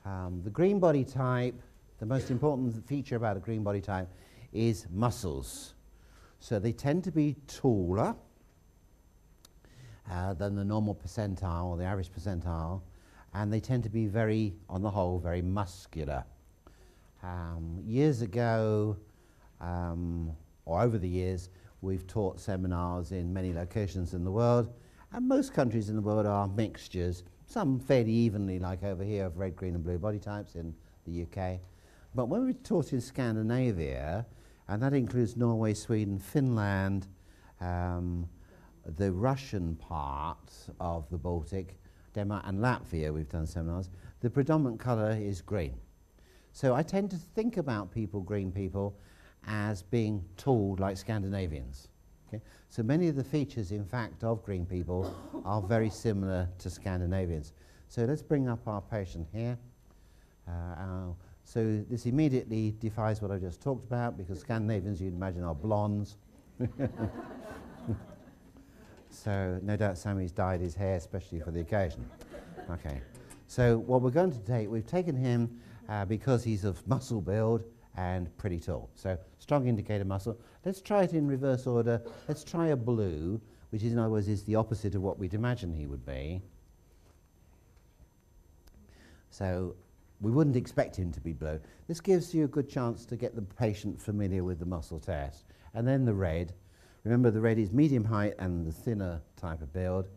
The green body type, the most important feature about a green body type is muscles. So they tend to be taller than the normal percentile or the average percentile, and they tend to be very, on the whole, very muscular. Years ago, or over the years, we've taught seminars in many locations in the world, and most countries in the world are mixtures, some fairly evenly, like over here, of red, green and blue body types in the UK. But when we taught in Scandinavia, and that includes Norway, Sweden, Finland, the Russian part of the Baltic, Denmark and Latvia, we've done seminars, the predominant colour is green. So I tend to think about people, green people, as being tall like Scandinavians. Okay? So many of the features, in fact, of green people are very similar to Scandinavians. So let's bring up our patient here. So this immediately defies what I just talked about, because Scandinavians, you'd imagine, are blondes. So no doubt Sammy's dyed his hair especially for the occasion. Okay. So what we're going to take, we've taken him because he's of muscle build and pretty tall. So strong indicator muscle. Let's try it in reverse order. Let's try a blue, which is, in other words, is the opposite of what we'd imagine he would be. So we wouldn't expect him to be blue. This gives you a good chance to get the patient familiar with the muscle test. And then the red. Remember, the red is medium height and the thinner type of build.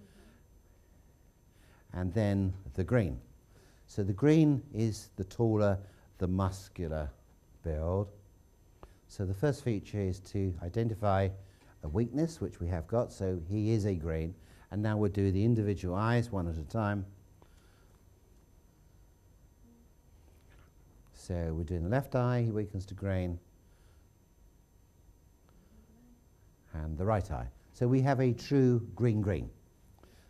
And then the green. So the green is the taller, the muscular build. So the first feature is to identify a weakness, which we have got. So he is a green. And now we'll do the individual eyes one at a time. So we're doing the left eye, he weakens to green. And the right eye. So we have a true green-green.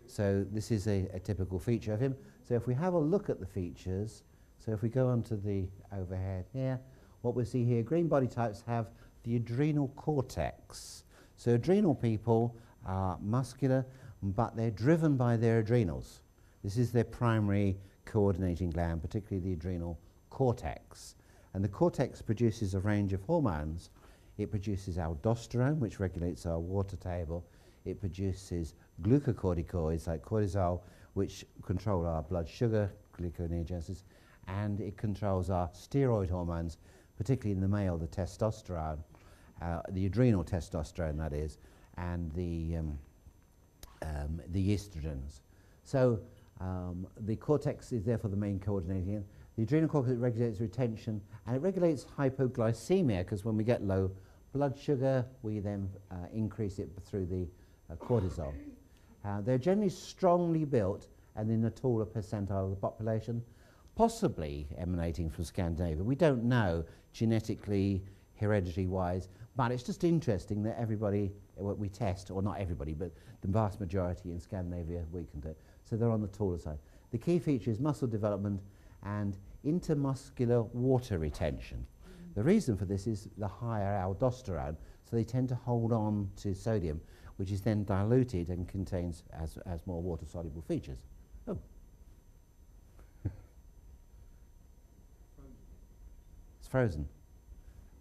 So this is a typical feature of him. So if we have a look at the features, so if we go onto the overhead here, what we see here, green body types have the adrenal cortex. So adrenal people are muscular, but they're driven by their adrenals. This is their primary coordinating gland, particularly the adrenal cortex. And the cortex produces a range of hormones. It produces aldosterone, which regulates our water table. It produces glucocorticoids like cortisol, which control our blood sugar, gluconeogenesis, and it controls our steroid hormones, particularly in the male, the testosterone, the adrenal testosterone, that is, and the estrogens. So the cortex is therefore the main coordinating. The adrenal cortex regulates retention, and it regulates hypoglycemia, because when we get low blood sugar, we then increase it through the cortisol. They're generally strongly built and in the taller percentile of the population, possibly emanating from Scandinavia. We don't know genetically, hereditary-wise, but it's just interesting that everybody we test, or not everybody, but the vast majority in Scandinavia weakened it. So they're on the taller side. The key feature is muscle development and intermuscular water retention. The reason for this is the higher aldosterone, so they tend to hold on to sodium, which is then diluted and contains as more water-soluble features. Oh. It's frozen.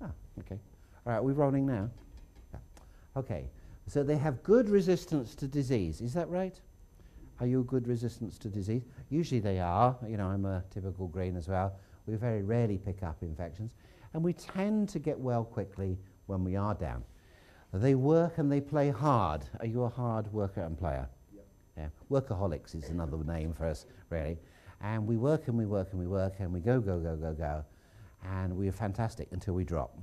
Ah, okay. All right, we're rolling now. Yeah. Okay, so they have good resistance to disease. Is that right? Are you a good resistance to disease? Usually they are. You know, I'm a typical green as well. We very rarely pick up infections. And we tend to get well quickly when we are down. They work and they play hard. Are you a hard worker and player? Yep. Yeah. Workaholics is another name for us, really. And we work and we work and we work and we go, go, go, go, go. And we are fantastic until we drop.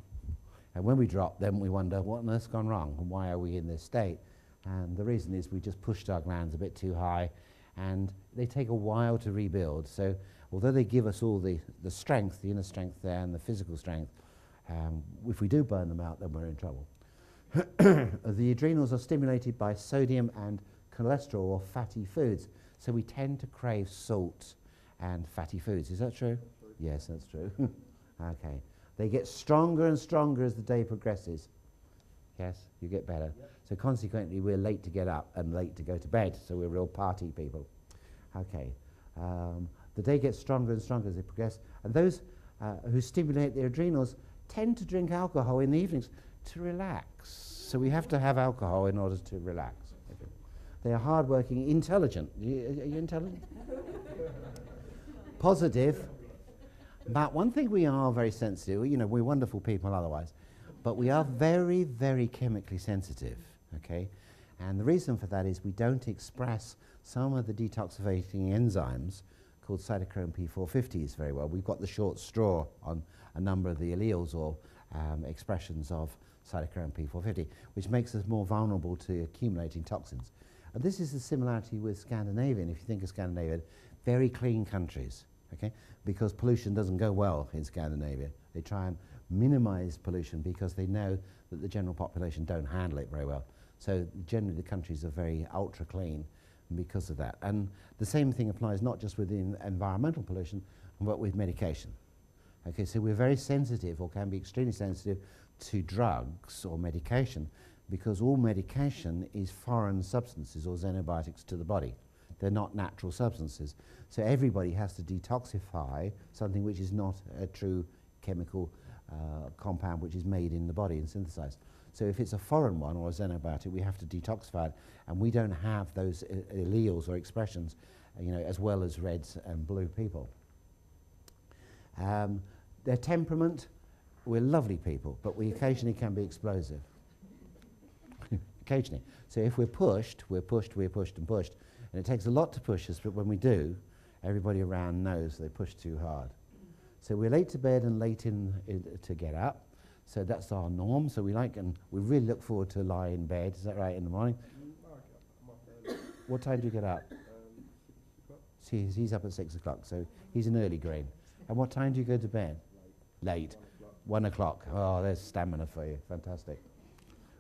And when we drop, then we wonder, what on earth's gone wrong? And why are we in this state? And the reason is we just pushed our glands a bit too high, and they take a while to rebuild. So although they give us all the strength, the inner strength there and the physical strength, if we do burn them out, then we're in trouble. The adrenals are stimulated by sodium and cholesterol or fatty foods. So we tend to crave salt and fatty foods. Is that true? Yes, that's true. Okay. They get stronger and stronger as the day progresses. Yes, you get better. Yep. So consequently, we're late to get up and late to go to bed. So we're real party people. Okay. The day gets stronger and stronger as they progress. And those who stimulate their adrenals tend to drink alcohol in the evenings to relax. So we have to have alcohol in order to relax. Okay. They are hardworking, intelligent. Are you intelligent? Positive. But one thing we are very sensitive, you know, we're wonderful people otherwise, but we are very, very chemically sensitive, okay? And the reason for that is we don't express some of the detoxificating enzymes called cytochrome P450s very well. We've got the short straw on a number of the alleles or expressions of cytochrome P450, which makes us more vulnerable to accumulating toxins. And this is the similarity with Scandinavian. If you think of Scandinavia, very clean countries, okay? Because pollution doesn't go well in Scandinavia. They try and minimize pollution because they know that the general population don't handle it very well. So generally the countries are very ultra clean because of that. And the same thing applies not just within environmental pollution, but with medication. Okay, so we're very sensitive, or can be extremely sensitive, to drugs or medication, because all medication is foreign substances or xenobiotics to the body. They're not natural substances. So everybody has to detoxify something which is not a true chemical compound which is made in the body and synthesized. So if it's a foreign one or a xenobiotic, we have to detoxify it, and we don't have those alleles or expressions, you know, as well as reds and blue people. Their temperament, we're lovely people, but we occasionally can be explosive. Occasionally. So if we're pushed, we're pushed, we're pushed and pushed. And it takes a lot to push us, but when we do, everybody around knows they push too hard. So we're late to bed and late to get up. So that's our norm. So we like, and we really look forward to lie in bed. Is that right, in the morning? What time do you get up? See, he's up at 6 o'clock, so he's an early green. And what time do you go to bed? Late. 1 o'clock. Oh, there's stamina for you. Fantastic.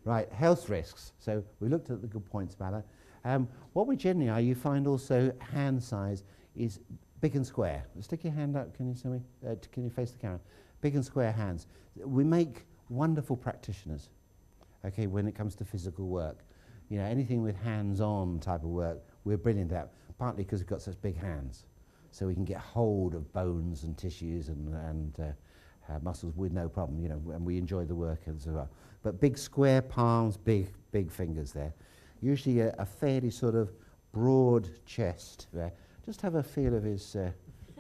Right, health risks. So we looked at the good points about that. What we generally are, you find also hand size is big and square. Stick your hand up, can you see me? Can you face the camera? Big and square hands. We make wonderful practitioners, okay, when it comes to physical work. You know, anything with hands-on type of work, we're brilliant at, partly because we've got such big hands. So we can get hold of bones and tissues and muscles with no problem, you know, and we enjoy the work as well. But big square palms, big fingers there. Usually a fairly sort of broad chest there. Just have a feel of his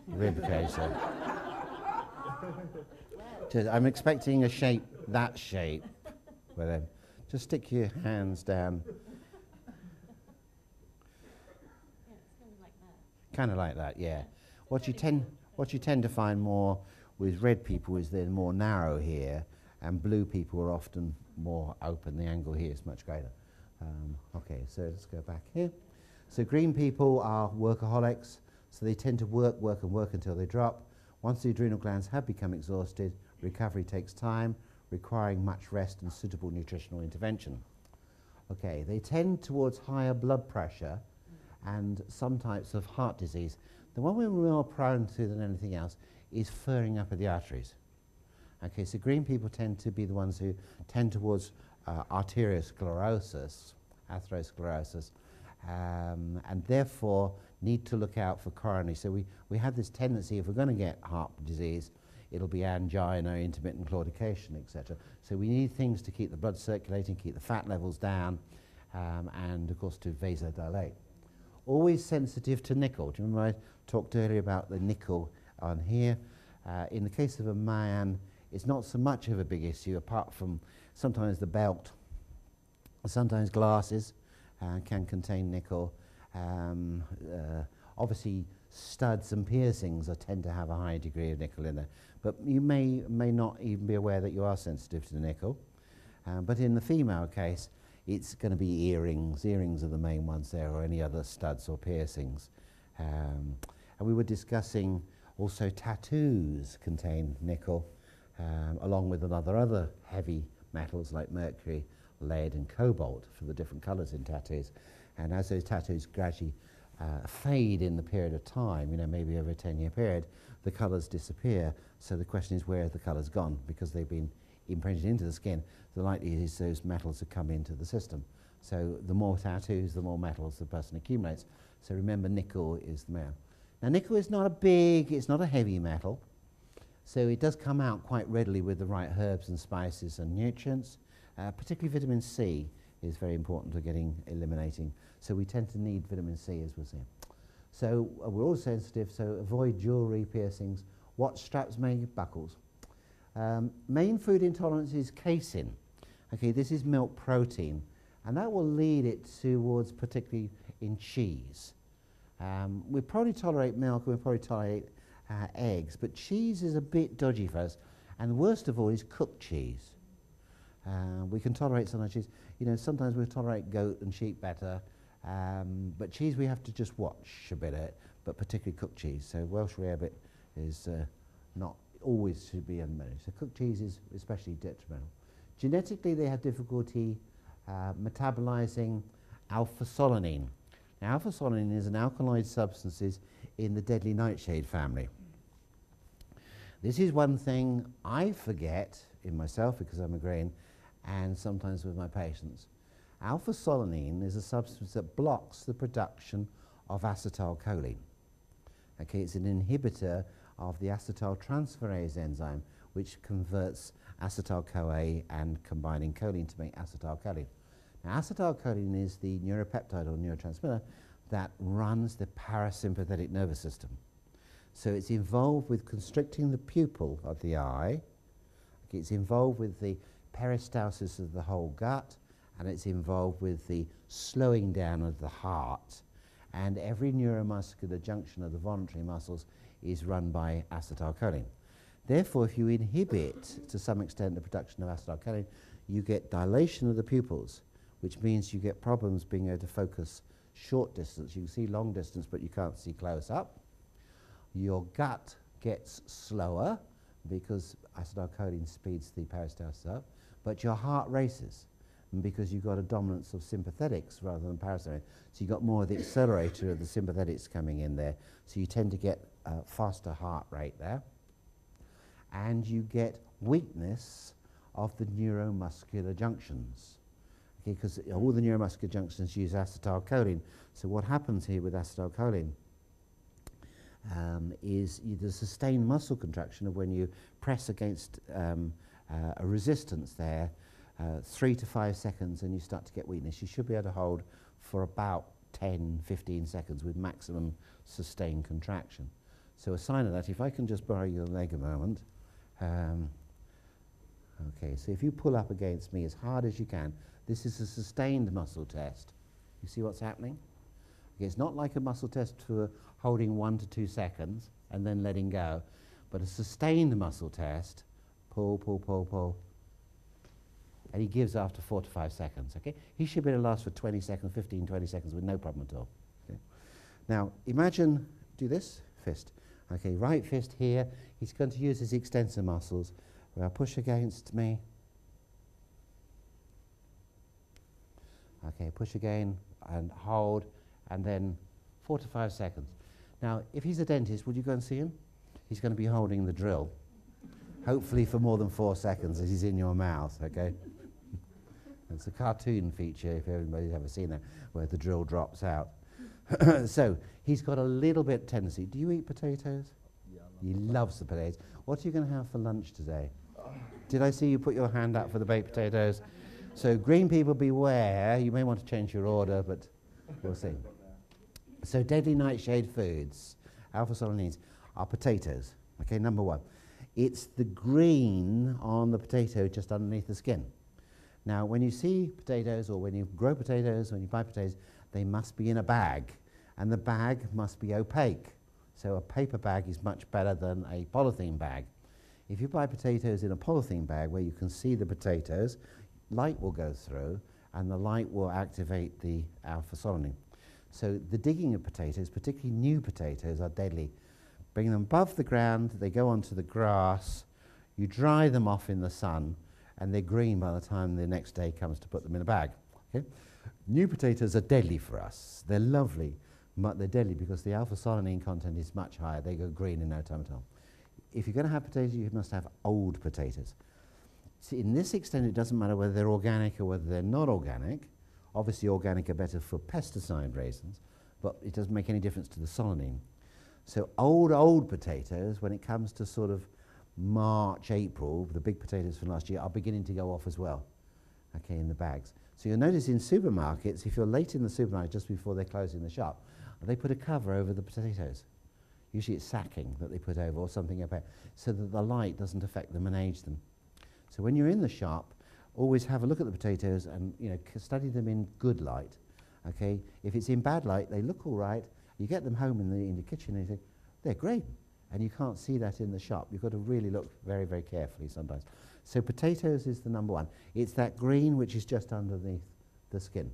rib cage there. I'm expecting a shape, that shape. With him. Just stick your hands down. Yeah, it's kind of like that. Kind of like that, yeah. What you tend to find more with red people is they're more narrow here, and blue people are often more open. The angle here is much greater. Okay, so let's go back here. So green people are workaholics, so they tend to work until they drop. Once the adrenal glands have become exhausted, recovery takes time, requiring much rest and suitable nutritional intervention. Okay, they tend towards higher blood pressure and some types of heart disease. The one we're more prone to than anything else is furring up of the arteries. Okay, so green people tend to be the ones who tend towards arteriosclerosis, atherosclerosis, and therefore need to look out for coronary. So we have this tendency, if we're going to get heart disease, it'll be angina, intermittent claudication, etc. So we need things to keep the blood circulating, keep the fat levels down, and of course to vasodilate. Always sensitive to nickel. Do you remember I talked earlier about the nickel on here? In the case of a man, it's not so much of a big issue, apart from sometimes the belt, sometimes glasses can contain nickel. Obviously, studs and piercings tend to have a high degree of nickel in there. But you may not even be aware that you are sensitive to the nickel. But in the female case, it's going to be earrings. Earrings are the main ones there, or any other studs or piercings. And we were discussing also tattoos contain nickel, along with other heavy metals like mercury, lead and cobalt for the different colours in tattoos. And as those tattoos gradually fade in the period of time, you know, maybe over a 10-year period, the colours disappear. So the question is, where have the colours gone? Because they've been imprinted into the skin, the likelihood is those metals have come into the system. So the more tattoos, the more metals the person accumulates. So remember, nickel is the male. Now nickel is not a big, it's not a heavy metal, so it does come out quite readily with the right herbs and spices and nutrients. Particularly vitamin C is very important to eliminating, so we tend to need vitamin C, as we'll see. So we're all sensitive, so avoid jewellery, piercings, watch straps, maybe buckles. Main food intolerance is casein. Okay, this is milk protein, and that will lead it towards particularly in cheese. We probably tolerate milk, and we probably tolerate eggs, but cheese is a bit dodgy for us, and the worst of all is cooked cheese. We can tolerate some cheese. You know, sometimes we tolerate goat and sheep better, but cheese we have to just watch a bit at, but particularly cooked cheese. So Welsh rarebit is not always to be unmanaged. So cooked cheese is especially detrimental. Genetically, they have difficulty metabolizing alpha-solanine. Now, alpha-solanine is an alkaloid substance in the deadly nightshade family. This is one thing I forget in myself because I'm a grain, and sometimes with my patients. Alpha-solanine is a substance that blocks the production of acetylcholine. Okay, it's an inhibitor of the acetyltransferase enzyme, which converts acetyl-CoA and combining choline to make acetylcholine. Now, acetylcholine is the neuropeptide or neurotransmitter that runs the parasympathetic nervous system. So it's involved with constricting the pupil of the eye. Okay, it's involved with the peristalsis of the whole gut, and it's involved with the slowing down of the heart. And every neuromuscular junction of the voluntary muscles is run by acetylcholine. Therefore, if you inhibit to some extent the production of acetylcholine, you get dilation of the pupils, which means you get problems being able to focus short distance. You can see long distance, but you can't see close up. Your gut gets slower because acetylcholine speeds the peristalsis up, but your heart races because you've got a dominance of sympathetics rather than parasympathetics. So you've got more of the accelerator of the sympathetics coming in there, so you tend to get a faster heart rate there. And you get weakness of the neuromuscular junctions, okay, because all the neuromuscular junctions use acetylcholine. So what happens here with acetylcholine is there's sustained muscle contraction of when you press against a resistance there, 3 to 5 seconds, and you start to get weakness. You should be able to hold for about 10, 15 seconds with maximum sustained contraction. So a sign of that, if I can just borrow your leg a moment. Okay, so if you pull up against me as hard as you can, this is a sustained muscle test. You see what's happening? Okay, it's not like a muscle test for holding 1 to 2 seconds and then letting go, but a sustained muscle test, pull, pull, pull, pull, and he gives after 4 to 5 seconds, okay? He should be able to last for 20 seconds, 15, 20 seconds with no problem at all, okay? Now, imagine, do this, fist. Okay, right fist here, he's going to use his extensor muscles. Well, push against me. Okay, push again and hold, and then 4 to 5 seconds. Now, if he's a dentist, would you go and see him? He's going to be holding the drill, hopefully for more than 4 seconds as he's in your mouth, okay? It's a cartoon feature, if everybody's ever seen that, where the drill drops out. So, he's got a little bit tendency. Do you eat potatoes? Yeah, He loves the potatoes. What are you going to have for lunch today? Did I see you put your hand up for the baked potatoes? So green people beware. You may want to change your order, but we'll see. So deadly nightshade foods, alpha-solanines, are potatoes. Okay, number one. It's the green on the potato just underneath the skin. Now, when you see potatoes, or when you grow potatoes, when you buy potatoes, they must be in a bag, and the bag must be opaque. So a paper bag is much better than a polythene bag. If you buy potatoes in a polythene bag where you can see the potatoes, light will go through, and the light will activate the alpha-solanine. So the digging of potatoes, particularly new potatoes, are deadly. Bring them above the ground, they go onto the grass, you dry them off in the sun, and they're green by the time the next day comes to put them in a bag. Okay? New potatoes are deadly for us. They're lovely, but they're deadly because the alpha-solanine content is much higher. They go green in no time at all. If you're going to have potatoes, you must have old potatoes. See, in this extent, it doesn't matter whether they're organic or whether they're not organic. Obviously, organic are better for pesticide reasons, but it doesn't make any difference to the solanine. So old potatoes, when it comes to sort of March, April, the big potatoes from last year are beginning to go off as well, okay, in the bags. So you'll notice in supermarkets, if you're late in the supermarket just before they're closing the shop, they put a cover over the potatoes. Usually it's sacking that they put over or something about, so that the light doesn't affect them and age them. So when you're in the shop, always have a look at the potatoes and study them in good light. Okay, if it's in bad light, they look all right. You get them home in the kitchen and you think, they're great. And you can't see that in the shop. You've got to really look very, very carefully sometimes. So potatoes is the number one. It's that green which is just underneath the skin.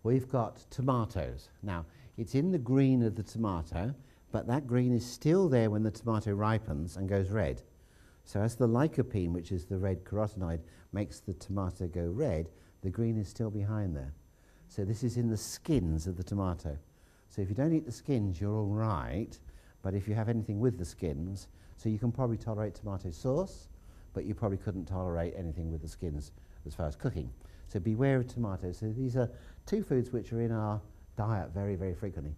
We've got tomatoes. Now, it's in the green of the tomato, but that green is still there when the tomato ripens and goes red. So as the lycopene, which is the red carotenoid, makes the tomato go red, the green is still behind there. So this is in the skins of the tomato. So if you don't eat the skins, you're all right. But if you have anything with the skins, so you can probably tolerate tomato sauce, but you probably couldn't tolerate anything with the skins as far as cooking. So beware of tomatoes. So these are two foods which are in our diet very, very frequently.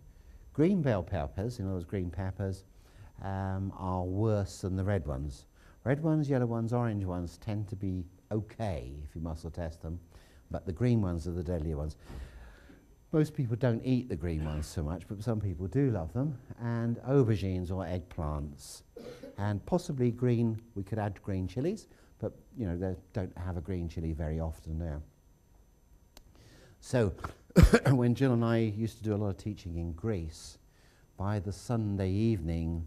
Green bell peppers, in other words, green peppers, are worse than the red ones. Red ones, yellow ones, orange ones tend to be okay if you muscle test them, but the green ones are the deadlier ones. Most people don't eat the green ones so much, but some people do love them. And aubergines or eggplants. And possibly green, we could add green chilies, but they don't have a green chili very often now. So when Jill and I used to do a lot of teaching in Greece, by the Sunday evening,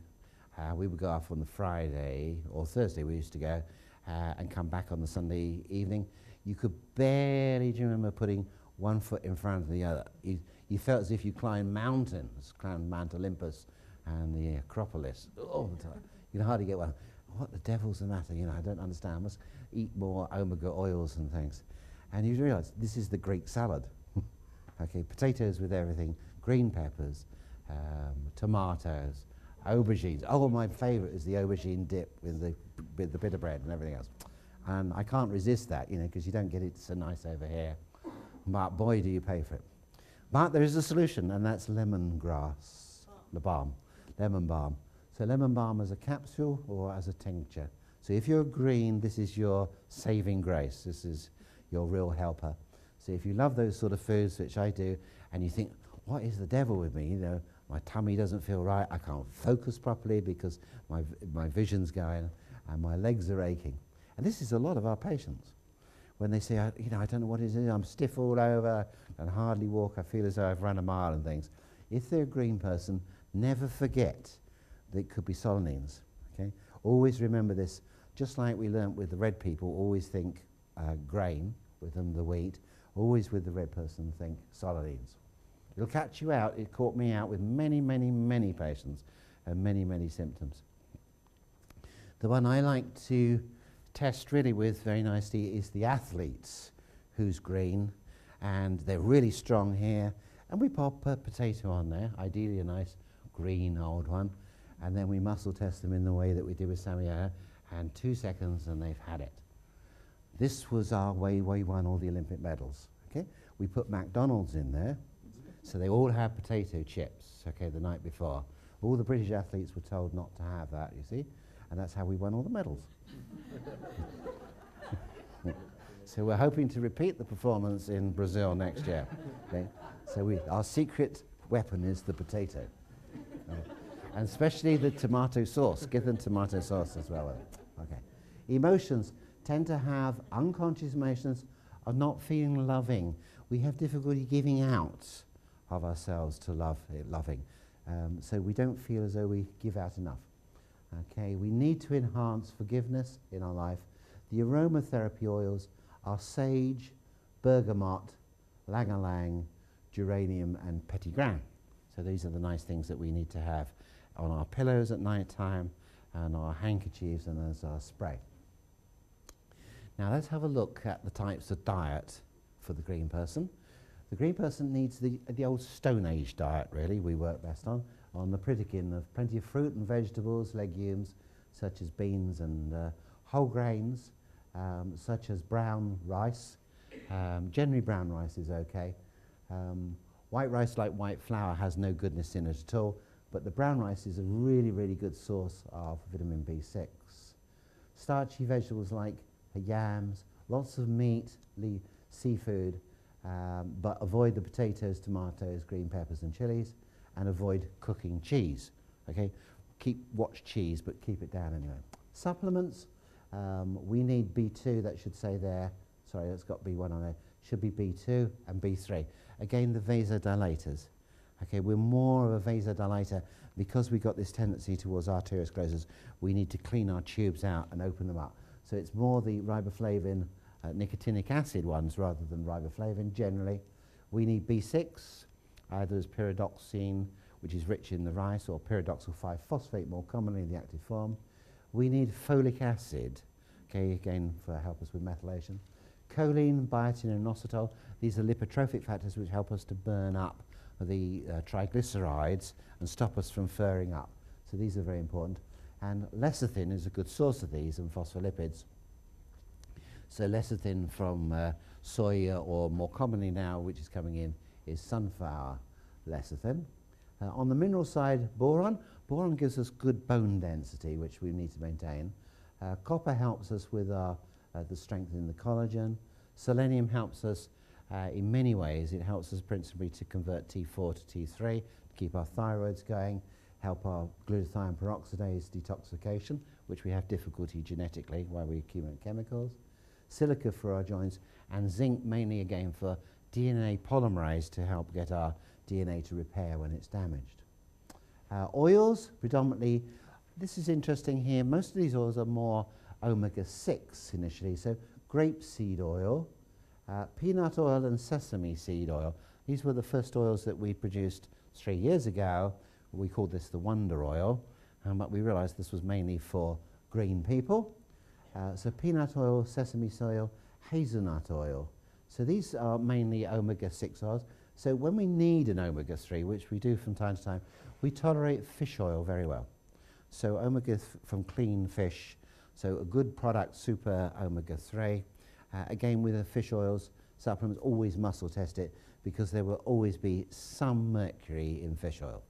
we would go off on the Friday or Thursday we used to go and come back on the Sunday evening. You could barely, do you remember putting one foot in front of the other? You felt as if you climbed mountains, climbed Mount Olympus and the Acropolis all the time. You can hardly get one. What the devil's the matter? I don't understand. I must eat more omega oils and things. And you realise this is the Greek salad. Okay, potatoes with everything, green peppers, tomatoes, aubergines. Oh, my favourite is the aubergine dip with the bit of bread and everything else. And I can't resist that, because you don't get it so nice over here. But boy, do you pay for it. But there is a solution, and that's lemongrass, lemon balm. So lemon balm as a capsule or as a tincture. So if you're green, this is your saving grace. This is your real helper. So if you love those sort of foods, which I do, and you think, what is the devil with me? My tummy doesn't feel right. I can't focus properly because my vision's going and my legs are aching. And this is a lot of our patients. When they say, I don't know what it is, I'm stiff all over and hardly walk, I feel as though I've run a mile and things. If they're a green person, never forget that it could be solanines. Okay? Always remember this. Just like we learnt with the red people, always think grain, with them the wheat. Always with the red person, think solanines. It'll catch you out. It caught me out with many, many, many patients and many, many symptoms. The one I like to test really with very nicely is the athletes who's green, and they're really strong here. And we pop a potato on there, ideally a nice green old one, and then we muscle test them in the way that we did with Samuel, and 2 seconds and they've had it. This was our way we won all the Olympic medals. Okay, we put McDonald's in there, so they all had potato chips. Okay, the night before, all the British athletes were told not to have that. You see, and that's how we won all the medals. So we're hoping to repeat the performance in Brazil next year. Okay, so our secret weapon is the potato, and especially the tomato sauce. Give them tomato sauce as well. Okay, emotions tend to have unconscious emotions of not feeling loving. We have difficulty giving out of ourselves to loving. So we don't feel as though we give out enough. Okay, we need to enhance forgiveness in our life. The aromatherapy oils are sage, bergamot, ylang-ylang, geranium and petitgrain. So these are the nice things that we need to have on our pillows at night time and our handkerchiefs and as our spray. Now let's have a look at the types of diet for the green person. The green person needs the old Stone Age diet, really, we work best on the Pritikin of plenty of fruit and vegetables, legumes, such as beans and whole grains, such as brown rice. Generally brown rice is okay. White rice, like white flour, has no goodness in it at all, but the brown rice is a really, really good source of vitamin B6. Starchy vegetables like yams, lots of meat, seafood, but avoid the potatoes, tomatoes, green peppers and chilies, and avoid cooking cheese. Okay, watch cheese, but keep it down anyway. Supplements, we need B2, that should say there, sorry, that's got B1 on there, should be B2 and B3. Again, the vasodilators. Okay, we're more of a vasodilator because we've got this tendency towards arteriosclerosis. We need to clean our tubes out and open them up. So it's more the riboflavin, nicotinic acid ones rather than riboflavin generally. We need B6, either as pyridoxine, which is rich in the rice, or pyridoxal 5-phosphate, more commonly in the active form. We need folic acid, okay, again for help us with methylation. Choline, biotin and inositol, these are lipotrophic factors which help us to burn up the triglycerides and stop us from furring up. So these are very important. And lecithin is a good source of these, and phospholipids. So lecithin from soya, or more commonly now, which is coming in, is sunflower lecithin. On the mineral side, boron. Boron gives us good bone density, which we need to maintain. Copper helps us with the strength in the collagen. Selenium helps us in many ways. It helps us principally to convert T4 to T3, to keep our thyroids going, help our glutathione peroxidase detoxification, which we have difficulty genetically while we accumulate chemicals. Silica for our joints, and zinc mainly again for DNA polymerase to help get our DNA to repair when it's damaged. Oils, predominantly, this is interesting here, most of these oils are more omega-6 initially, so grapeseed oil, peanut oil and sesame seed oil. These were the first oils that we produced 3 years ago. We called this the Wonder Oil, but we realized this was mainly for green people. So peanut oil, sesame oil, hazelnut oil. So these are mainly omega-6 oils. So when we need an omega-3, which we do from time to time, we tolerate fish oil very well. So omega from clean fish, so a good product, super omega-3. Again, with the fish oils, supplements, always muscle test it, because there will always be some mercury in fish oil.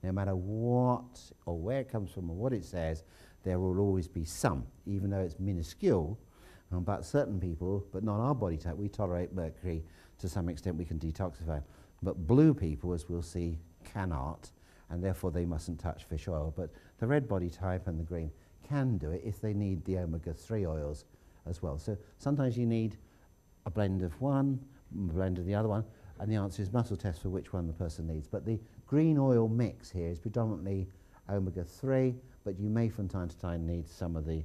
No matter what or where it comes from or what it says, there will always be some, even though it's minuscule. But certain people, but not our body type, we tolerate mercury to some extent. We can detoxify. But blue people, as we'll see, cannot, and therefore they mustn't touch fish oil. But the red body type and the green can do it if they need the omega-3 oils as well. So sometimes you need a blend of one, a blend of the other one, and the answer is muscle test for which one the person needs. But the green oil mix here is predominantly omega-3, but you may from time to time need some of the,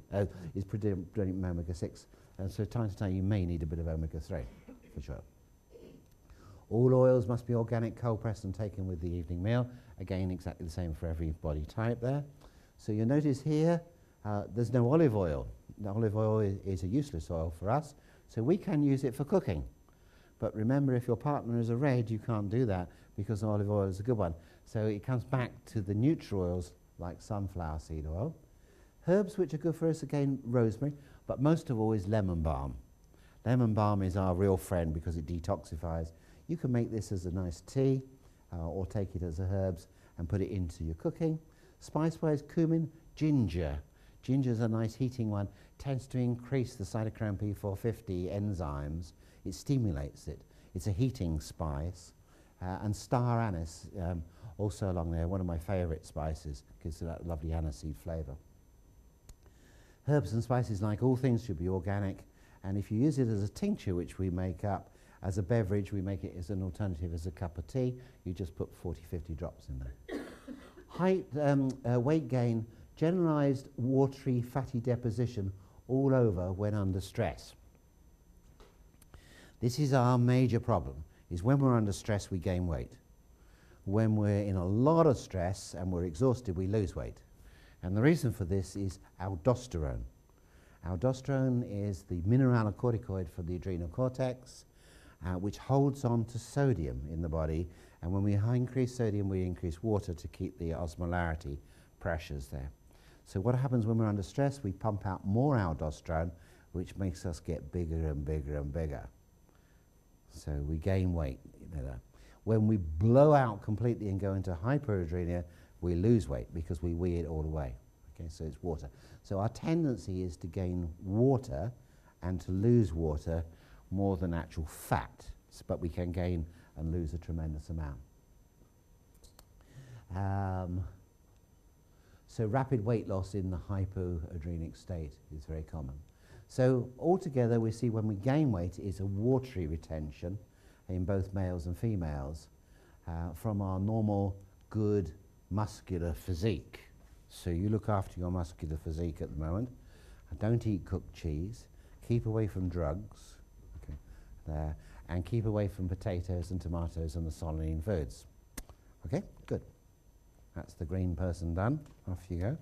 is predominantly omega-6, and so time to time you may need a bit of omega-3, for sure. All oils must be organic, cold pressed and taken with the evening meal. Again, exactly the same for every body type there. So you'll notice here, there's no olive oil. The olive oil is a useless oil for us, so we can use it for cooking. But remember, if your partner is a red, you can't do that because olive oil is a good one. So it comes back to the neutral oils like sunflower seed oil. Herbs which are good for us, again, rosemary, but most of all is lemon balm. Lemon balm is our real friend because it detoxifies. You can make this as a nice tea or take it as a herbs and put it into your cooking. Spice-wise, cumin, ginger. Ginger's a nice heating one, tends to increase the cytochrome P450 enzymes. It stimulates it. It's a heating spice. And star anise, also along there, one of my favorite spices, gives it that lovely aniseed flavor. Herbs and spices, like all things, should be organic. And if you use it as a tincture, which we make up, as a beverage, we make it as an alternative as a cup of tea. You just put 40, 50 drops in there. Height, weight gain, generalized watery fatty deposition all over when under stress. This is our major problem, is when we're under stress we gain weight. When we're in a lot of stress and we're exhausted, we lose weight. And the reason for this is aldosterone. Aldosterone is the mineralocorticoid for the adrenal cortex, which holds on to sodium in the body. And when we increase sodium, we increase water to keep the osmolarity pressures there. So what happens when we're under stress? We pump out more aldosterone, which makes us get bigger and bigger and bigger. So we gain weight. When we blow out completely and go into hyperadrenia, we lose weight because we wee it all away. Okay, so it's water. So our tendency is to gain water and to lose water more than actual fat, but we can gain and lose a tremendous amount. So rapid weight loss in the hypoadrenic state is very common. So altogether we see when we gain weight is a watery retention in both males and females from our normal good muscular physique. So you look after your muscular physique at the moment. Don't eat cooked cheese. Keep away from drugs. Okay, and keep away from potatoes and tomatoes and the solanine foods. Okay, good. That's the green person done. Off you go.